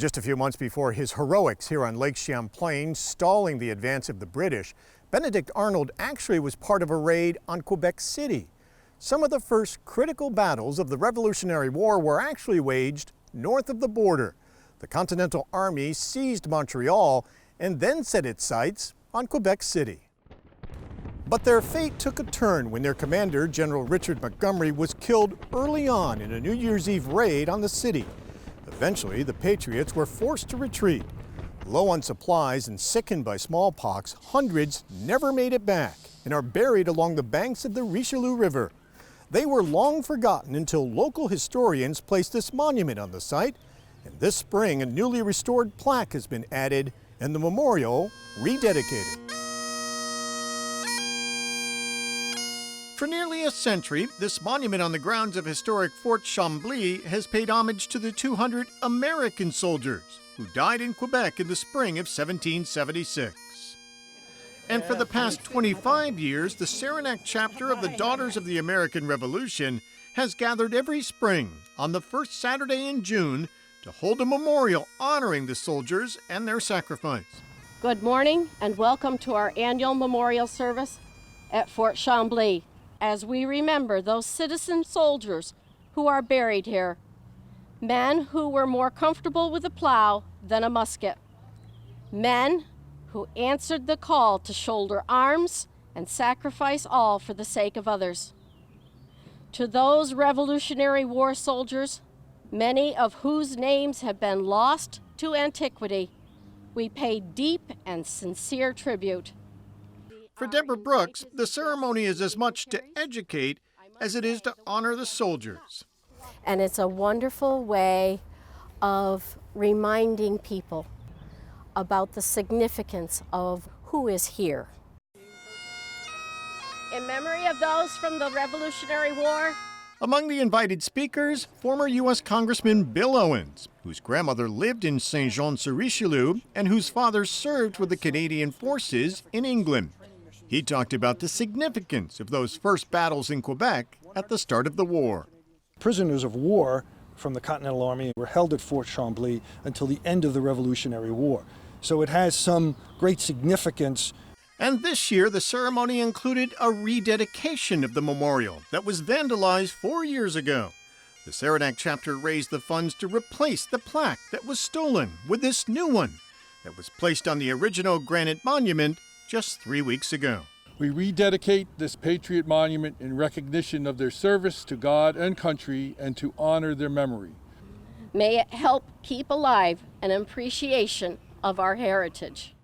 Just a few months before his heroics here on Lake Champlain, stalling the advance of the British, Benedict Arnold actually was part of a raid on Quebec City. Some of the first critical battles of the Revolutionary War were actually waged north of the border. The Continental Army seized Montreal and then set its sights on Quebec City. But their fate took a turn when their commander, General Richard Montgomery, was killed early on in a New Year's Eve raid on the city. Eventually, the Patriots were forced to retreat. Low on supplies and sickened by smallpox, hundreds never made it back and are buried along the banks of the Richelieu River. They were long forgotten until local historians placed this monument on the site, and this spring a newly restored plaque has been added and the memorial rededicated. For nearly a century, this monument on the grounds of historic Fort Chambly has paid homage to the 200 American soldiers who died in Quebec in the spring of 1776. And for the past 25 years, the Saranac Chapter of the Daughters of the American Revolution has gathered every spring on the first Saturday in June to hold a memorial honoring the soldiers and their sacrifice. Good morning and welcome to our annual memorial service at Fort Chambly, as we remember those citizen soldiers who are buried here, men who were more comfortable with a plow than a musket, men who answered the call to shoulder arms and sacrifice all for the sake of others. To those Revolutionary War soldiers, many of whose names have been lost to antiquity, we pay deep and sincere tribute. For Deborah Brooks, the ceremony is as much to educate as it is to honor the soldiers. And it's a wonderful way of reminding people about the significance of who is here. In memory of those from the Revolutionary War. Among the invited speakers, former U.S. Congressman Bill Owens, whose grandmother lived in Saint-Jean-sur-Richelieu and whose father served with the Canadian forces in England. He talked about the significance of those first battles in Quebec at the start of the war. Prisoners of war from the Continental Army were held at Fort Chambly until the end of the Revolutionary War. So it has some great significance. And this year, the ceremony included a rededication of the memorial that was vandalized 4 years ago. The Saranac Chapter raised the funds to replace the plaque that was stolen with this new one that was placed on the original granite monument just 3 weeks ago. We rededicate this Patriot monument in recognition of their service to God and country and to honor their memory. May it help keep alive an appreciation of our heritage.